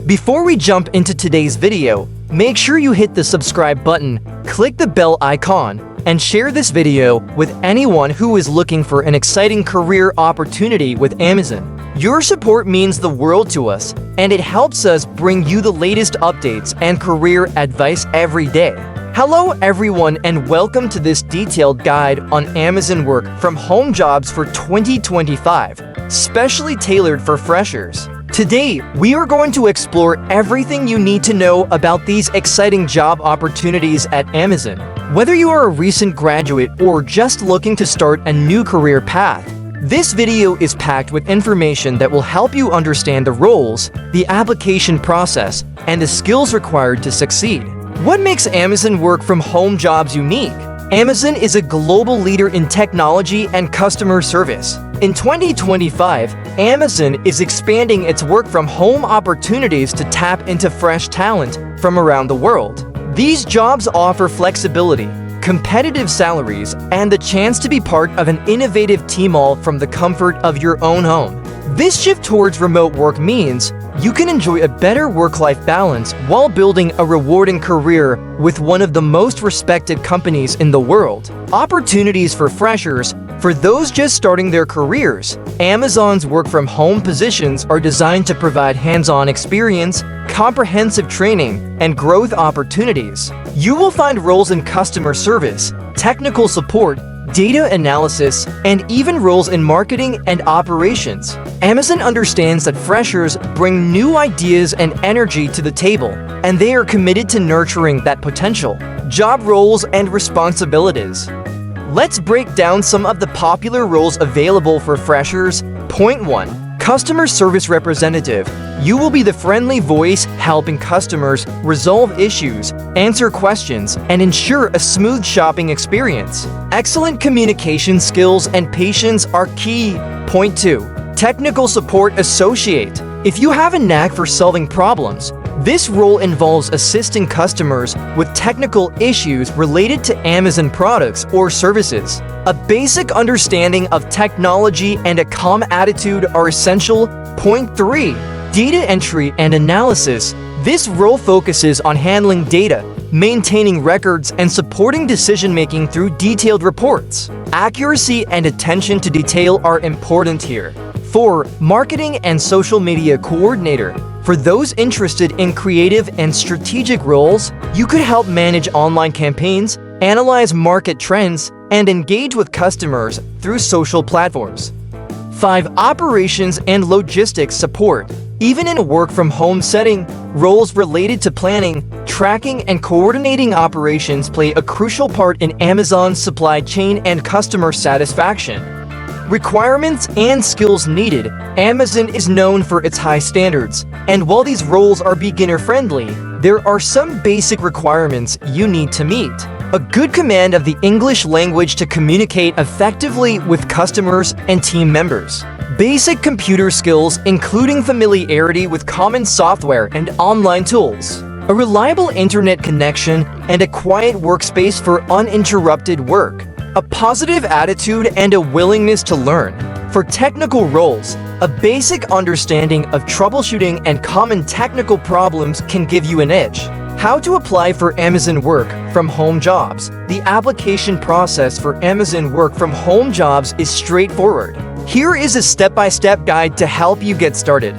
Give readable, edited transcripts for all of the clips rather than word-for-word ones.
Before we jump into today's video, make sure you hit the subscribe button, click the bell icon, and share this video with anyone who is looking for an exciting career opportunity with Amazon. Your support means the world to us, and it helps us bring you the latest updates and career advice every day. Hello everyone, and welcome to this detailed guide on Amazon work from home jobs for 2025, specially tailored for freshers. Today, we are going to explore everything you need to know about these exciting job opportunities at Amazon. Whether you are a recent graduate or just looking to start a new career path, this video is packed with information that will help you understand the roles, the application process, and the skills required to succeed. What makes Amazon work from home jobs unique? Amazon is a global leader in technology and customer service. In 2025, Amazon is expanding its work from home opportunities to tap into fresh talent from around the world. These jobs offer flexibility, competitive salaries, and the chance to be part of an innovative team all from the comfort of your own home. This shift towards remote work means you can enjoy a better work-life balance while building a rewarding career with one of the most respected companies in the world. Opportunities for freshers. For those just starting their careers, Amazon's work-from-home positions are designed to provide hands-on experience, comprehensive training, and growth opportunities. You will find roles in customer service, technical support, data analysis, and even roles in marketing and operations. Amazon understands that freshers bring new ideas and energy to the table, and they are committed to nurturing that potential. Job roles and responsibilities. Let's break down some of the popular roles available for freshers. Point 1. Customer Service Representative. You will be the friendly voice helping customers resolve issues, answer questions, and ensure a smooth shopping experience. Excellent communication skills and patience are key. Point 2. Technical Support Associate. If you have a knack for solving problems, this role involves assisting customers with technical issues related to Amazon products or services. A basic understanding of technology and a calm attitude are essential. Point 3. Data Entry and Analysis. This role focuses on handling data, maintaining records, and supporting decision-making through detailed reports. Accuracy and attention to detail are important here. 4. Marketing and Social Media Coordinator. For those interested in creative and strategic roles, you could help manage online campaigns, analyze market trends, and engage with customers through social platforms. 5. Operations and Logistics Support. Even in a work-from-home setting, roles related to planning, tracking, and coordinating operations play a crucial part in Amazon's supply chain and customer satisfaction. Requirements and skills needed. Amazon is known for its high standards, and while these roles are beginner-friendly, there are some basic requirements you need to meet. A good command of the English language to communicate effectively with customers and team members. Basic computer skills, including familiarity with common software and online tools. A reliable internet connection and a quiet workspace for uninterrupted work. A positive attitude and a willingness to learn. For technical roles, a basic understanding of troubleshooting and common technical problems can give you an edge. How to apply for Amazon work from home jobs. The application process for Amazon work from home jobs is straightforward. Here is a step-by-step guide to help you get started.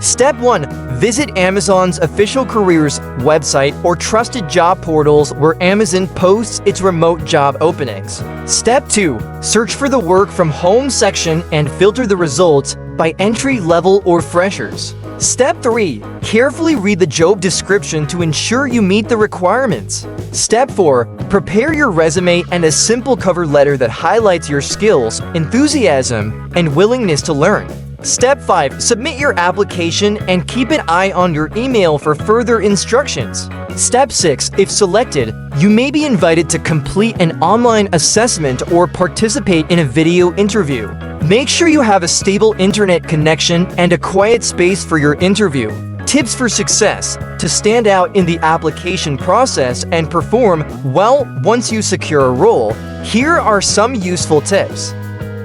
Step 1. Visit Amazon's official careers website or trusted job portals where Amazon posts its remote job openings. Step 2. Search for the work from home section and filter the results by entry level or freshers. Step 3. Carefully read the job description to ensure you meet the requirements. Step 4. Prepare your resume and a simple cover letter that highlights your skills, enthusiasm, and willingness to learn. Step 5. Submit your application and keep an eye on your email for further instructions. Step 6. If selected, you may be invited to complete an online assessment or participate in a video interview. Make sure you have a stable internet connection and a quiet space for your interview. Tips for success: to stand out in the application process and perform well once you secure a role. Here are some useful tips.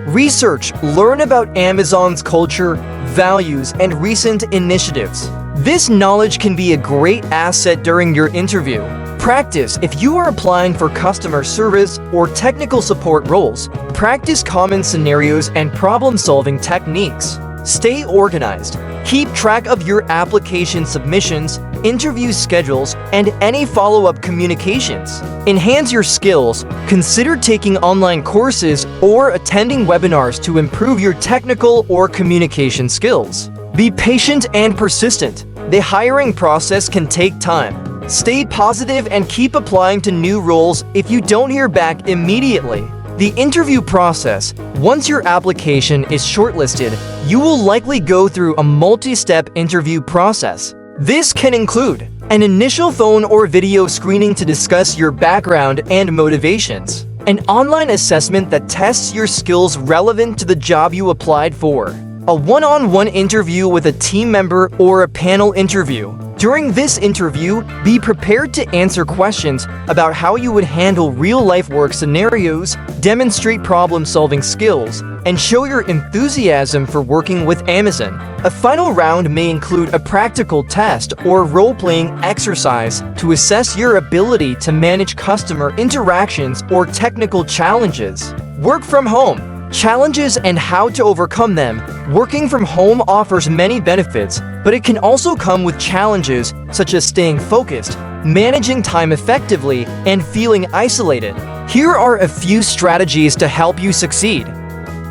Research. Learn about Amazon's culture, values, and recent initiatives. This knowledge can be a great asset during your interview. Practice. If you are applying for customer service or technical support roles, practice common scenarios and problem-solving techniques. Stay organized. Keep track of your application submissions, interview schedules, and any follow-up communications. Enhance your skills. Consider taking online courses or attending webinars to improve your technical or communication skills. Be patient and persistent. The hiring process can take time. Stay positive and keep applying to new roles if you don't hear back immediately. The interview process. Once your application is shortlisted, you will likely go through a multi-step interview process. This can include an initial phone or video screening to discuss your background and motivations, an online assessment that tests your skills relevant to the job you applied for, a one-on-one interview with a team member or a panel interview. During this interview, be prepared to answer questions about how you would handle real-life work scenarios, demonstrate problem-solving skills, and show your enthusiasm for working with Amazon. A final round may include a practical test or role-playing exercise to assess your ability to manage customer interactions or technical challenges. Work from home. Challenges and how to overcome them. Working from home offers many benefits, but it can also come with challenges such as staying focused, managing time effectively, and feeling isolated. Here are a few strategies to help you succeed.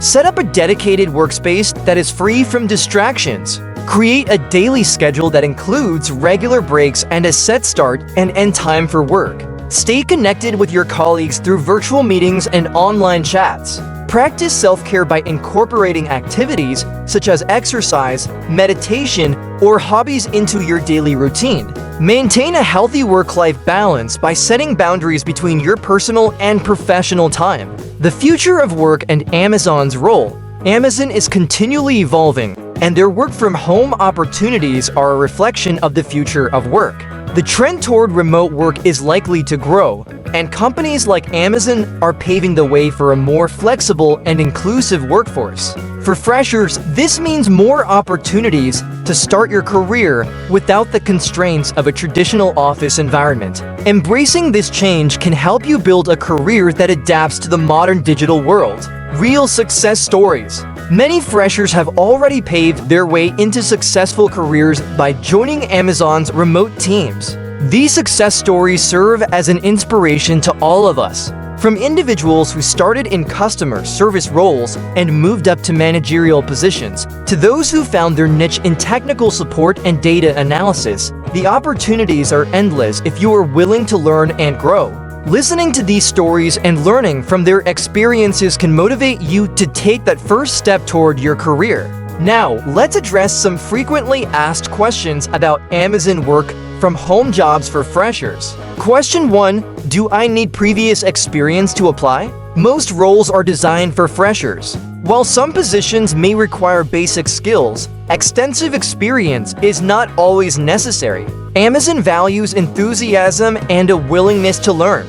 Set up a dedicated workspace that is free from distractions. Create a daily schedule that includes regular breaks and a set start and end time for work. Stay connected with your colleagues through virtual meetings and online chats. Practice self-care by incorporating activities such as exercise, meditation, or hobbies into your daily routine. Maintain a healthy work-life balance by setting boundaries between your personal and professional time. The future of work and Amazon's role. Amazon is continually evolving, and their work-from-home opportunities are a reflection of the future of work. The trend toward remote work is likely to grow, and companies like Amazon are paving the way for a more flexible and inclusive workforce. For freshers, this means more opportunities to start your career without the constraints of a traditional office environment. Embracing this change can help you build a career that adapts to the modern digital world. Real success stories. Many freshers have already paved their way into successful careers by joining Amazon's remote teams. These success stories serve as an inspiration to all of us. From individuals who started in customer service roles and moved up to managerial positions, to those who found their niche in technical support and data analysis, the opportunities are endless if you are willing to learn and grow. Listening to these stories and learning from their experiences can motivate you to take that first step toward your career. Now, let's address some frequently asked questions about Amazon work from home jobs for freshers. Question 1. Do I need previous experience to apply? Most roles are designed for freshers. While some positions may require basic skills, extensive experience is not always necessary. Amazon values enthusiasm and a willingness to learn.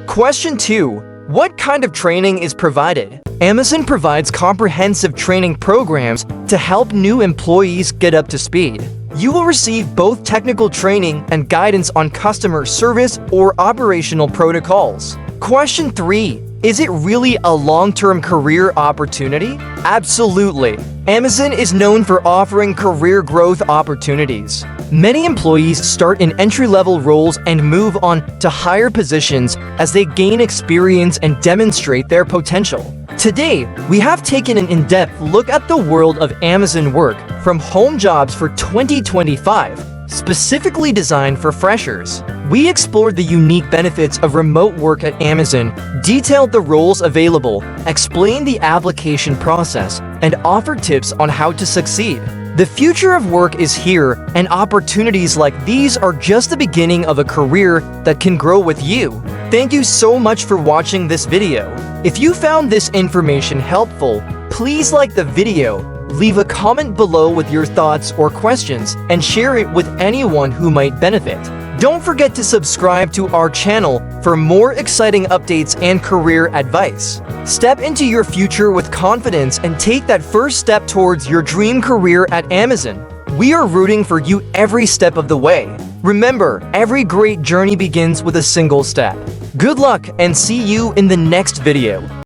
Question 2. What kind of training is provided? Amazon provides comprehensive training programs to help new employees get up to speed. You will receive both technical training and guidance on customer service or operational protocols. Question 3. Is it really a long-term career opportunity? Absolutely. Amazon is known for offering career growth opportunities. Many employees start in entry-level roles and move on to higher positions as they gain experience and demonstrate their potential. Today, we have taken an in-depth look at the world of Amazon work from home jobs for 2025, specifically designed for freshers. We explored the unique benefits of remote work at Amazon, detailed the roles available, explained the application process, and offered tips on how to succeed. The future of work is here, and opportunities like these are just the beginning of a career that can grow with you. Thank you so much for watching this video. If you found this information helpful, please like the video, leave a comment below with your thoughts or questions, and share it with anyone who might benefit. Don't forget to subscribe to our channel for more exciting updates and career advice. Step into your future with confidence and take that first step towards your dream career at Amazon. We are rooting for you every step of the way. Remember, every great journey begins with a single step. Good luck and see you in the next video.